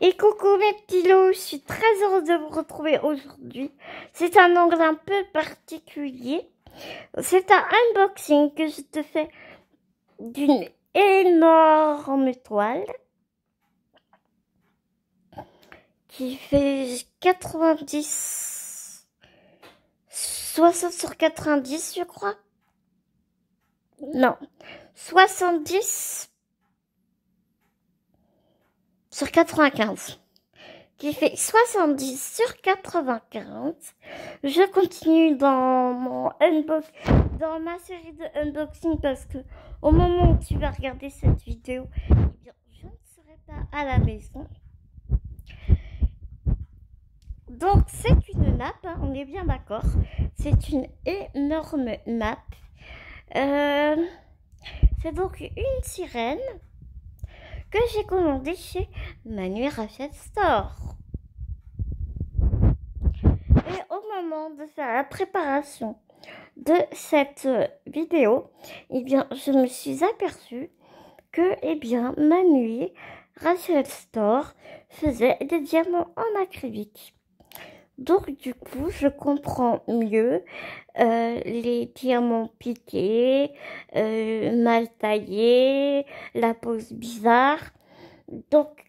Et coucou mes petits loups, je suis très heureuse de vous retrouver aujourd'hui. C'est un angle un peu particulier. C'est un unboxing que je te fais d'une énorme toile qui fait 60 sur 90 je crois. Non, 70 sur 95. Qui fait 70 sur 95. Je continue dans ma série de unboxing parce que au moment où tu vas regarder cette vidéo, eh bien, je ne serai pas à la maison. Donc c'est une nappe, hein, on est bien d'accord. C'est une énorme nappe. C'est donc une sirène que j'ai commandée chez Manu Rachel Store. Et au moment de faire la préparation de cette vidéo, eh bien, je me suis aperçue que, eh bien, Manu Rachel Store faisait des diamants en acrylique. Donc, du coup, je comprends mieux les diamants piqués, mal taillés, la pose bizarre. Donc,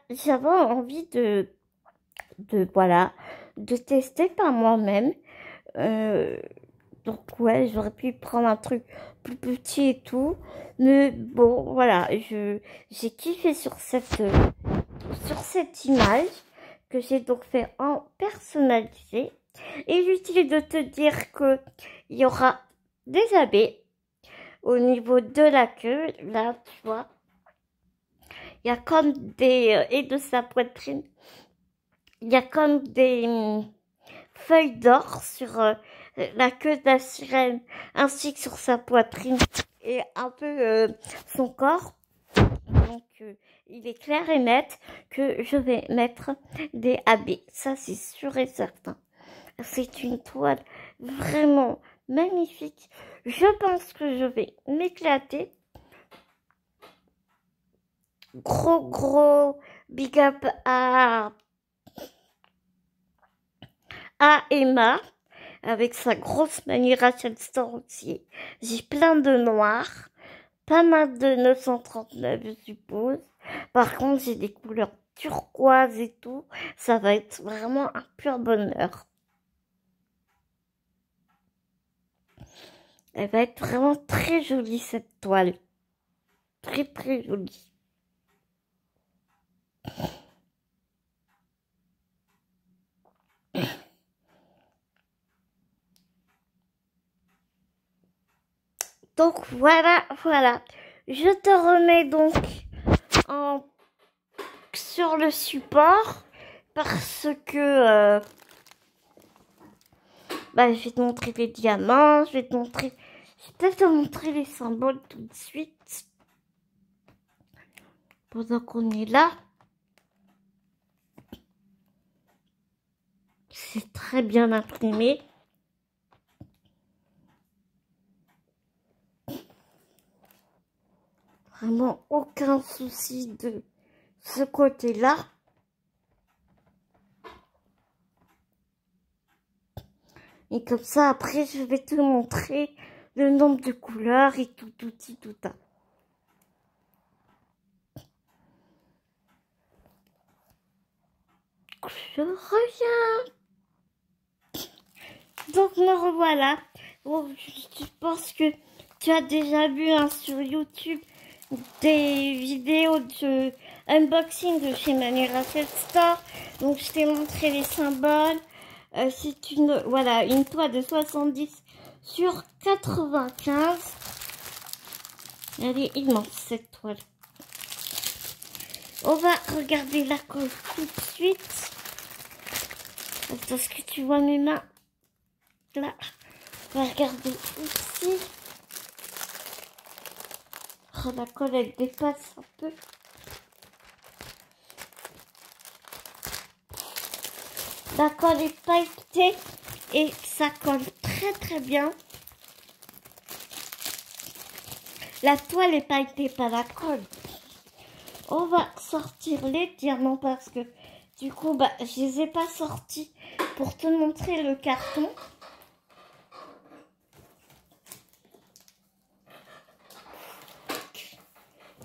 j'avais envie de tester par moi-même. Donc ouais, j'aurais pu prendre un truc plus petit et tout, mais bon voilà, j'ai kiffé sur cette image que j'ai donc fait en personnalisé. Et inutile de te dire que il y aura des abeilles au niveau de la queue, là tu vois, il y a comme des et de sa poitrine. Il y a comme des feuilles d'or sur la queue de la sirène, ainsi que sur sa poitrine et un peu son corps. Donc, il est clair et net que je vais mettre des habits. Ça, c'est sûr et certain. C'est une toile vraiment magnifique. Je pense que je vais m'éclater. Gros big up à Emma, avec sa grosse Manu Rachel Store aussi. J'ai plein de noirs, pas mal de 939 je suppose. Par contre, j'ai des couleurs turquoise et tout. Ça va être vraiment un pur bonheur. Elle va être vraiment très jolie cette toile. Très jolie. Donc voilà. Je te remets donc sur le support parce que je vais te montrer les diamants, je vais peut-être te montrer les symboles tout de suite pendant qu'on est là. C'est très bien imprimé. Vraiment aucun souci de ce côté-là. Et comme ça, après, je vais te montrer le nombre de couleurs et tout ça. Je reviens. Donc, me revoilà. Bon, je pense que tu as déjà vu sur YouTube des vidéos de unboxing de chez Manu Rachel Store. Donc je t'ai montré les symboles. C'est une toile de 70 sur 95. Elle est immense cette toile. On va regarder la colle tout de suite. Est-ce que tu vois mes mains? Là. On va regarder ici. Oh, la colle, elle dépasse un peu. La colle est pailletée et ça colle très bien. La toile est pailletée, pas la colle. on va sortir les diamants parce que du coup, bah, je les ai pas sortis pour te montrer le carton.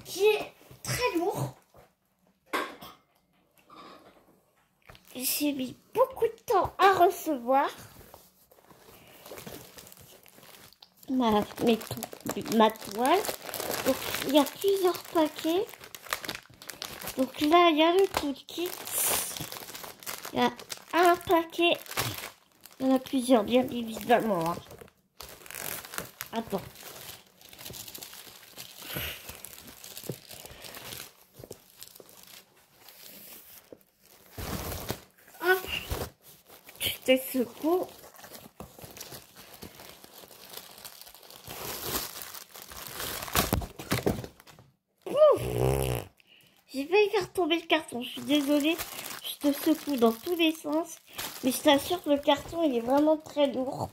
Qui est très lourd. J'ai mis beaucoup de temps à recevoir ma toile. Donc, il y a plusieurs paquets. Donc là, il y a le toolkit. Il y a un paquet. Il y en a plusieurs, bien évidemment. Hein. Attends. Hop. Je te secoue. J'ai failli faire tomber le carton. Je suis désolée. Je te secoue dans tous les sens. Mais je t'assure que le carton, il est vraiment très lourd.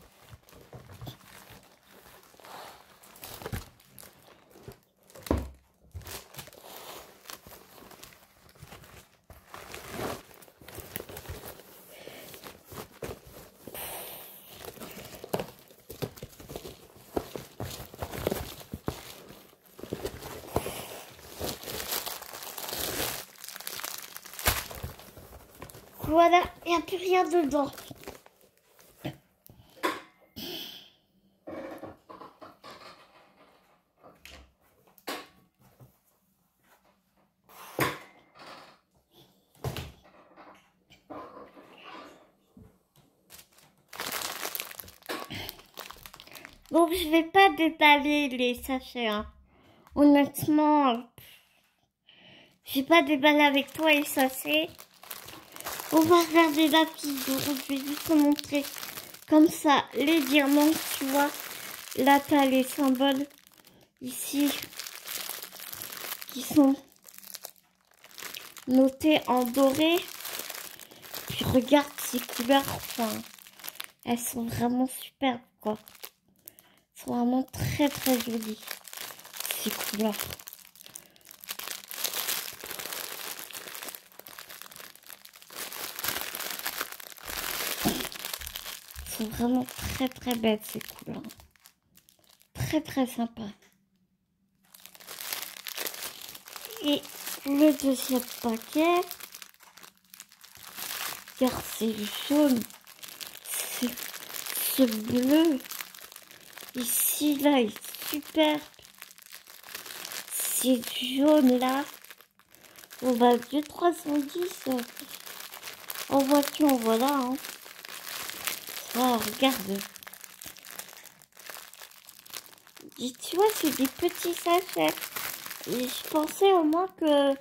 Voilà, il n'y a plus rien dedans. Donc je vais pas déballer les sachets. Hein. Honnêtement, je vais pas déballer avec toi les sachets. On va regarder la fiche de route. Je vais juste te montrer comme ça les diamants, tu vois. Là, tu as les symboles ici qui sont notés en doré. Puis regarde ces couleurs, enfin, elles sont vraiment superbes, quoi. Elles sont vraiment très très jolies, ces couleurs. Elles sont vraiment très très belles, ces couleurs. Très très sympa. Et le deuxième paquet, regarde, c'est jaune, c'est ce bleu. Ici, là, il est super. C'est jaune, là. On va 2,310 en voiture, voilà. Hein. Oh, regarde. Et tu vois, c'est des petits sachets. Et je pensais au moins que,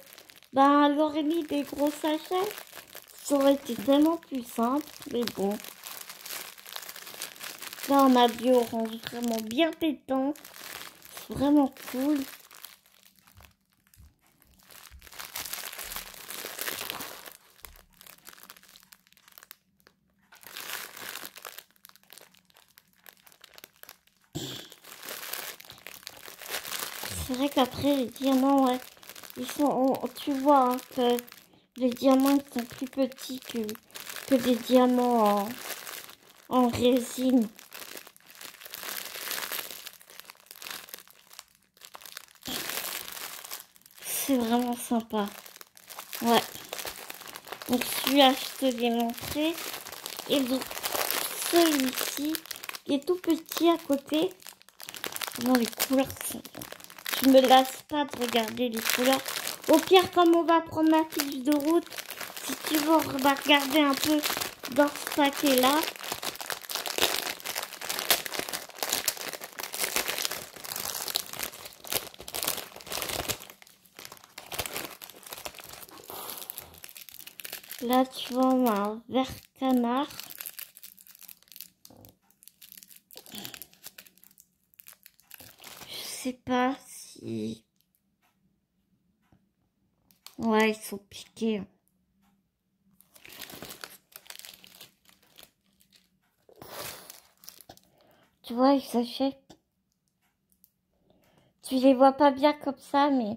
ben, elle aurait mis des gros sachets. Ça aurait été tellement plus simple. Mais bon. Là, on a du orange vraiment bien pétant. C'est vraiment cool. C'est vrai qu'après, les diamants, ouais, ils sont, tu vois, hein, que les diamants sont plus petits que des diamants en résine. C'est vraiment sympa. Ouais. Donc celui-là, je te l'ai montré. Et donc, celui-ci, qui est tout petit à côté. Vraiment, les couleurs sont... Je me lasse pas de regarder les couleurs. Au pire, comme on va prendre ma fiche de route, si tu veux, on va regarder un peu dans ce paquet-là. Là, tu vois, on a un vert canard. Je sais pas si... Ouais, ils sont piqués. Tu vois, ils s'achètent. Tu les vois pas bien comme ça, mais...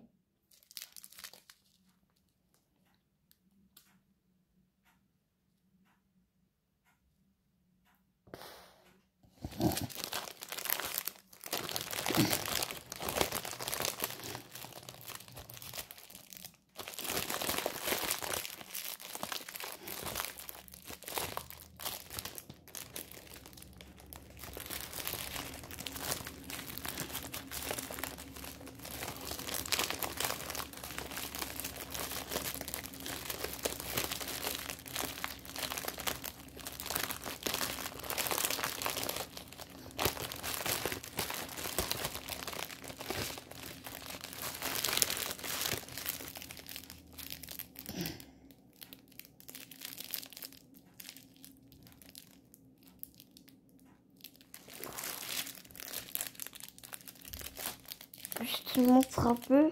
Je te montre un peu.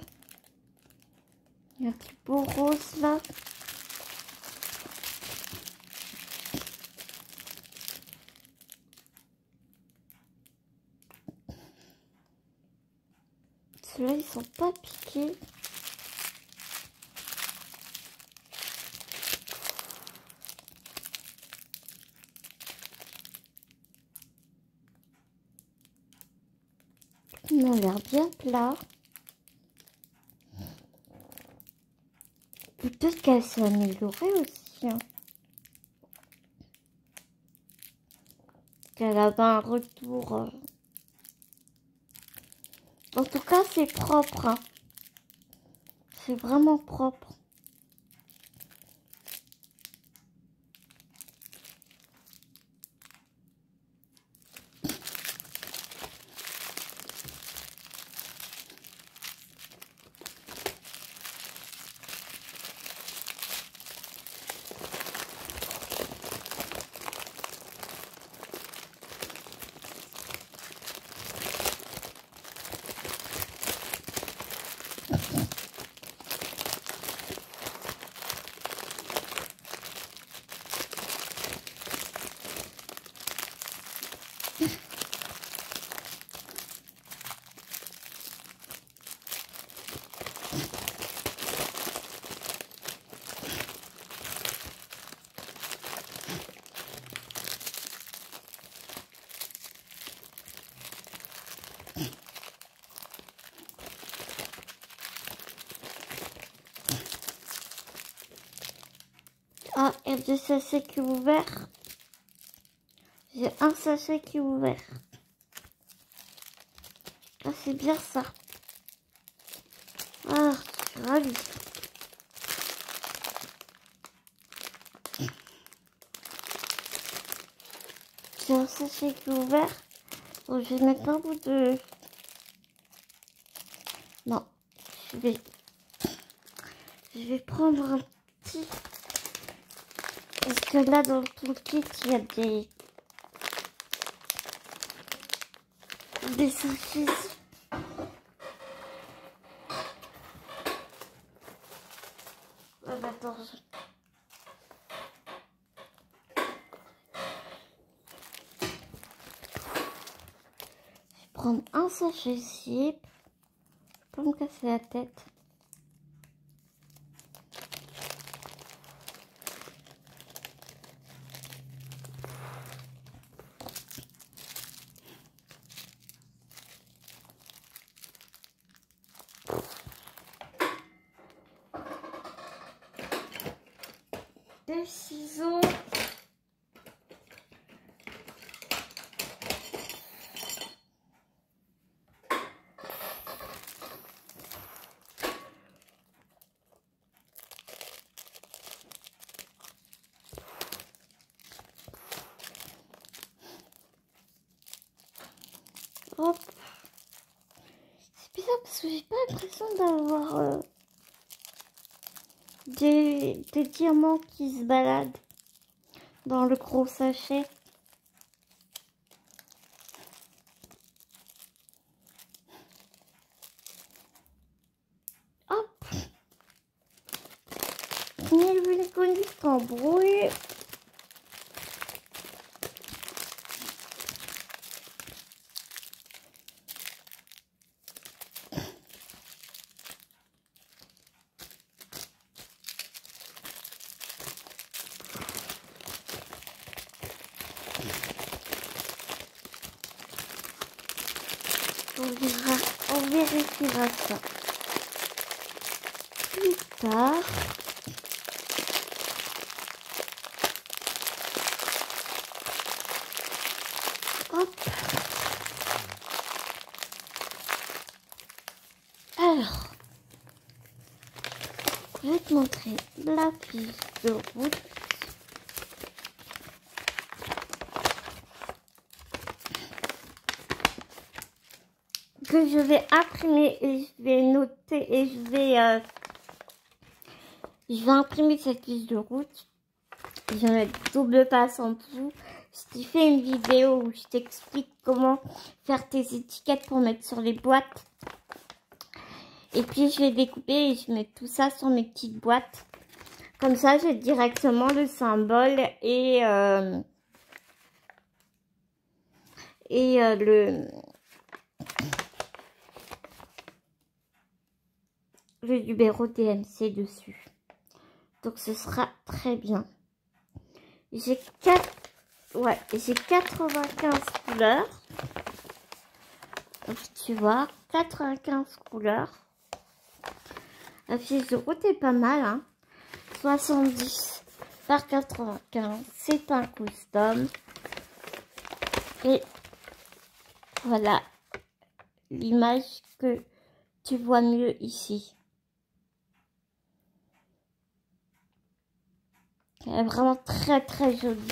Il y a un petit beau rose là. Ceux-là, ils sont pas piqués. Ils ont l'air bien plats. Peut-être qu'elle s'est améliorée aussi. Hein. Qu'elle avait un retour. En tout cas, c'est propre. Hein. C'est vraiment propre. Ah, il y a deux sachets qui sont ouverts. J'ai un sachet qui est ouvert. Ah, c'est bien ça. Ah, je suis ravie. J'ai un sachet qui est ouvert. Donc, je vais mettre un bout de... Non, je vais prendre un petit... Parce que là, dans tout le kit, il y a des sachets. Attends, je vais prendre un sachet zip. Pas me casser la tête. Des ciseaux. Hop. C'est bizarre parce que j'ai pas l'impression d'avoir des diamants qui se baladent dans le gros sachet. Hop. Ni le connu s'embrouille. On vérifiera ça plus tard. Hop. Alors, je vais te montrer la fiche de route. Que je vais imprimer et je vais noter et je vais imprimer cette fiche de route. Je vais mettre double passe en dessous. Je t'ai fait une vidéo où je t'explique comment faire tes étiquettes pour mettre sur les boîtes. Et puis je vais découper et je mets tout ça sur mes petites boîtes. Comme ça, j'ai directement le symbole et le numéro DMC dessus. Donc ce sera très bien. J'ai 95 couleurs. Donc, tu vois, 95 couleurs. La fiche de route est pas mal, hein. 70 par 95, c'est un custom. Et voilà l'image que tu vois mieux ici. Elle est vraiment très très jolie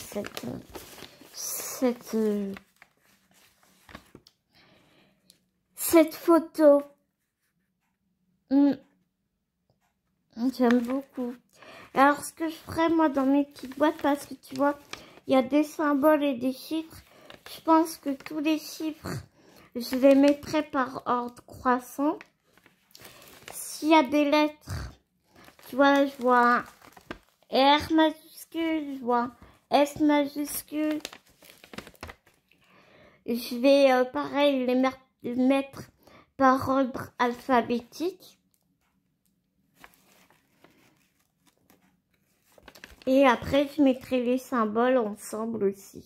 cette photo. J'aime beaucoup. Alors ce que je ferai moi dans mes petites boîtes, parce que tu vois, il y a des symboles et des chiffres. Je pense que tous les chiffres, je les mettrai par ordre croissant. S'il y a des lettres, tu vois, je vois un R majuscule, je vois un S majuscule. Je vais, pareil, les mettre par ordre alphabétique. Et après, je mettrai les symboles ensemble aussi.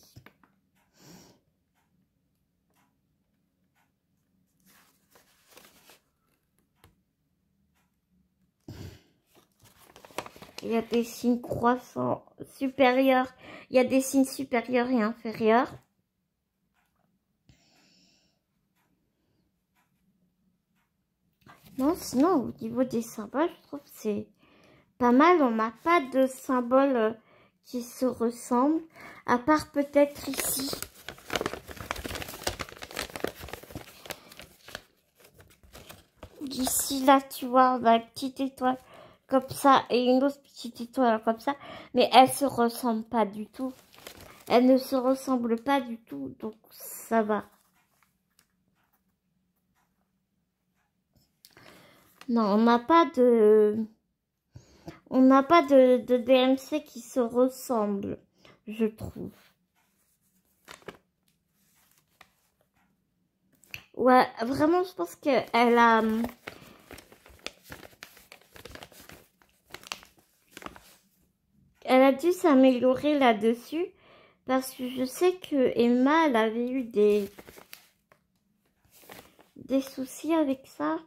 Il y a des signes croissants supérieurs. Il y a des signes supérieurs et inférieurs. Non, sinon, au niveau des symboles, je trouve que c'est pas mal. On n'a pas de symboles qui se ressemblent. À part peut-être ici. Ici, là, tu vois, on a une petite étoile comme ça et une autre petite étoile comme ça. Mais elles se ressemblent pas du tout. Elles ne se ressemblent pas du tout, donc ça va. Non, on n'a pas de DMC qui se ressemble, je trouve. Ouais, vraiment, je pense qu'elle a dû s'améliorer là-dessus. Parce que je sais que Emma, elle avait eu des soucis avec ça.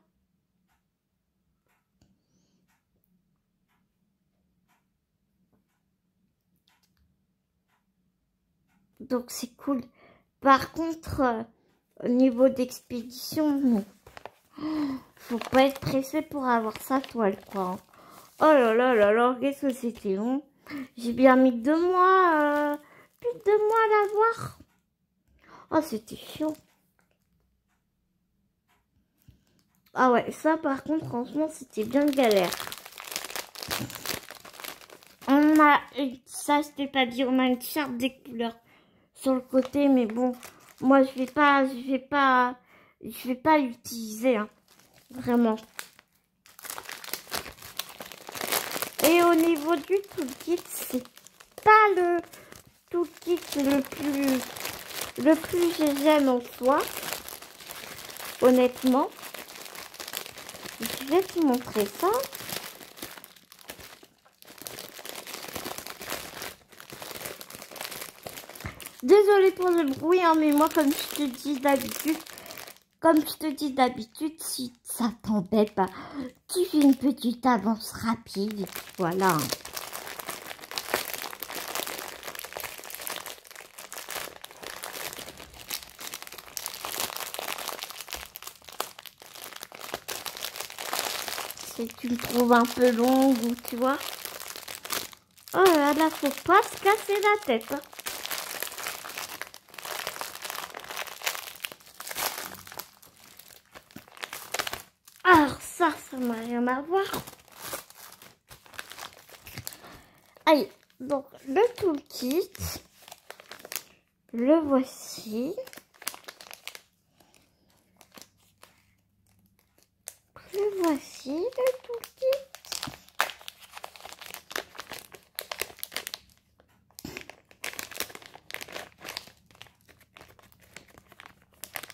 Donc c'est cool. Par contre, au niveau d'expédition, non. Faut pas être pressé pour avoir sa toile, quoi. Oh là là là là, qu'est-ce que c'était long. J'ai bien mis 2 mois, plus de 2 mois à l'avoir. Oh, c'était chiant. Ah ouais, ça par contre, franchement, c'était bien galère. On a, ça je t'ai pas dit, on a une charte des couleurs sur le côté, mais bon, moi je vais pas l'utiliser, hein, vraiment. Et au niveau du toolkit, c'est pas le toolkit le plus j'aime en soi, honnêtement. Je vais te montrer ça. Désolée pour le bruit, hein, mais moi, comme je te dis d'habitude, si ça t'embête, bah, tu fais une petite avance rapide, et puis voilà. Si tu me trouves un peu longue ou tu vois. Oh là là, faut pas se casser la tête, hein. Alors ça n'a rien à voir. Allez, donc le toolkit, le voici. Le voici le toolkit.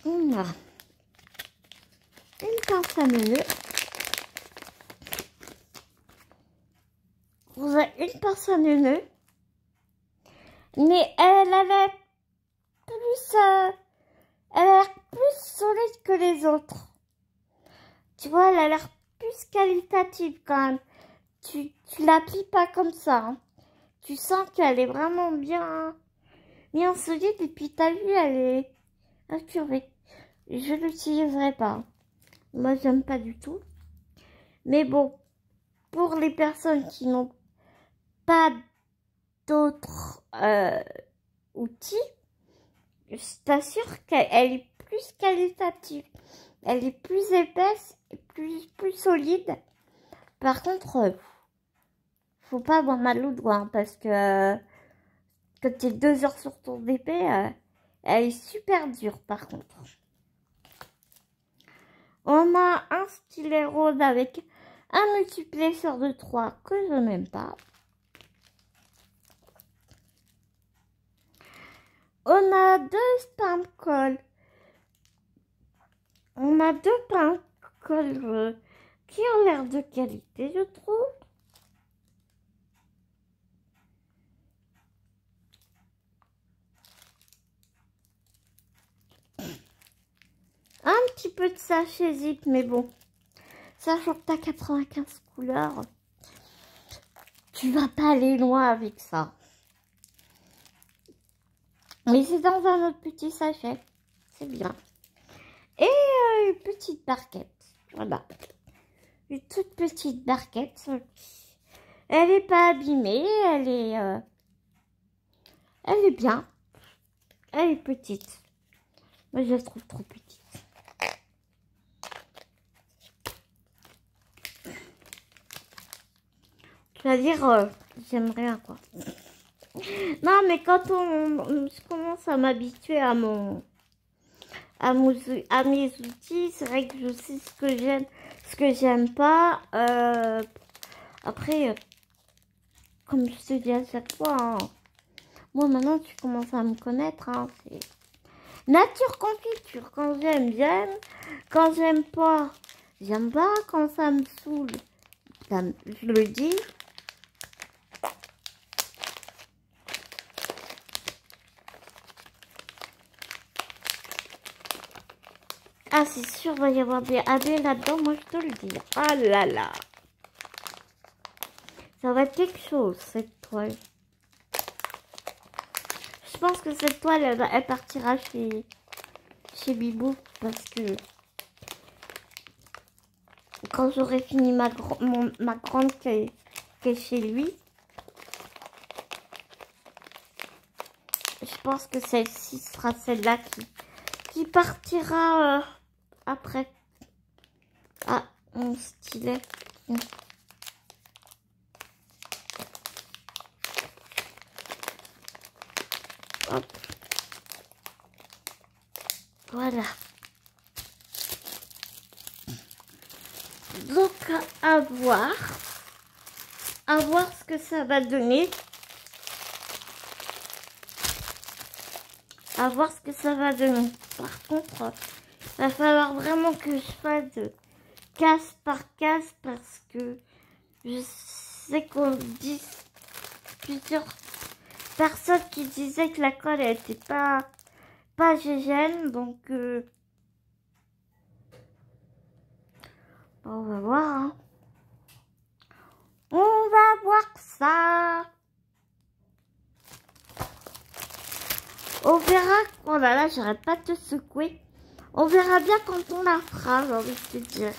On a une pince à neuneu. Vous avez une pince à neuneu. Mais elle a l'air plus solide que les autres. Tu vois, elle a l'air plus qualitative quand même. Tu l'applies pas comme ça. Hein. Tu sens qu'elle est vraiment bien solide. Et puis t'as vu, elle est incurvée. Je l'utiliserai pas. Moi, j'aime pas du tout. Mais bon, pour les personnes qui n'ont pas d'autres outils, je t'assure qu'elle est plus qualitative. Elle est plus épaisse et plus solide. Par contre, faut pas avoir mal aux doigts hein, parce que quand tu es 2 heures sur ton épée, elle est super dure par contre. On a un stylet rose avec un multiplicateur de 3 que je n'aime pas. On a 2 pince-colles. On a 2 pince-colles qui ont l'air de qualité, je trouve. Un petit peu de sachet zip, mais bon. Sachant que t'as 95 couleurs, tu vas pas aller loin avec ça. Mais c'est dans un autre petit sachet. C'est bien. Et une petite barquette. Voilà. Une toute petite barquette. Elle n'est pas abîmée. Elle est bien. Elle est petite. Moi, je la trouve trop petite. C'est-à-dire, j'aime rien, quoi. Non, mais quand je commence à m'habituer à mes outils, c'est vrai que je sais ce que j'aime, ce que j'aime pas. Après, comme je te dis à chaque fois, hein, moi maintenant tu commences à me connaître. Hein, c'est nature confiture. Quand j'aime, j'aime. Quand j'aime pas, j'aime pas. Quand ça me saoule, je le dis. Ah, c'est sûr, il va y avoir des AB là-dedans, moi je te le dis. Ah là là. Ça va être quelque chose, cette toile. Je pense que cette toile, elle partira chez Bibou. Parce que quand j'aurai fini ma grande qui est chez lui, je pense que celle-ci sera celle-là qui partira après. Ah, mon stylet. Hop. Voilà. Donc, à voir ce que ça va donner. À voir ce que ça va donner. Par contre, il va falloir vraiment que je fasse case par case parce que je sais qu'on dit plusieurs personnes qui disaient que la colle elle était pas GGN, donc on va voir. Hein. On va voir ça. On verra. Oh là là, j'arrête pas de te secouer. On verra bien quand on la fera, j'ai envie de te dire.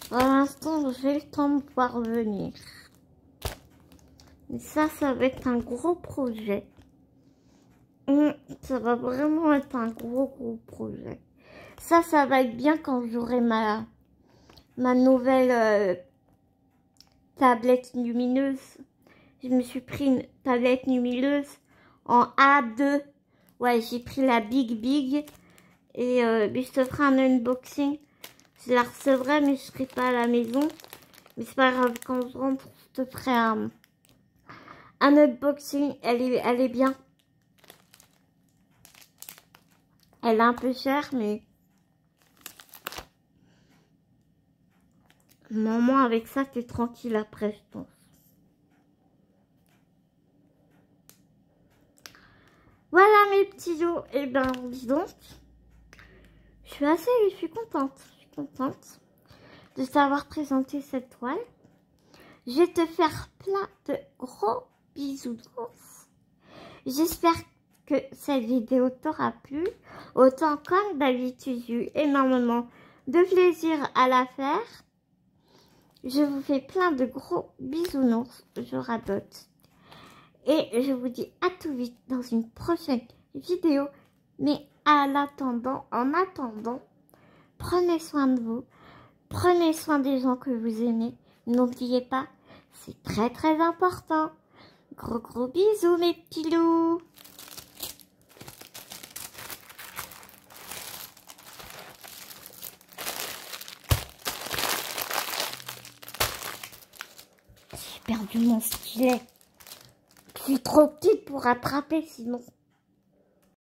Pour l'instant, j'ai le temps de pouvoir venir. Mais ça va être un gros projet. Ça va vraiment être un gros projet. Ça va être bien quand j'aurai ma nouvelle tablette lumineuse. Je me suis pris une tablette lumineuse en A2. Ouais, j'ai pris la Big. Et je te ferai un unboxing. Je la recevrai, mais je serai pas à la maison. Mais c'est pas grave, quand je rentre, je te ferai un unboxing. Elle est bien. Elle est un peu chère, mais maman, avec ça, t'es tranquille après, je pense. Voilà mes petits os. Et ben, dis donc, je suis contente. Je suis contente de t'avoir présenté cette toile. Je vais te faire plein de gros bisous. J'espère que cette vidéo t'aura plu. Autant comme d'habitude, j'ai eu énormément de plaisir à la faire. Je vous fais plein de gros bisounours. Je radote. Et je vous dis à tout vite dans une prochaine vidéo. Mais en attendant, prenez soin de vous. Prenez soin des gens que vous aimez. N'oubliez pas, c'est très important. Gros bisous mes petits loups. J'ai perdu mon stylet. Je suis trop petite pour attraper sinon.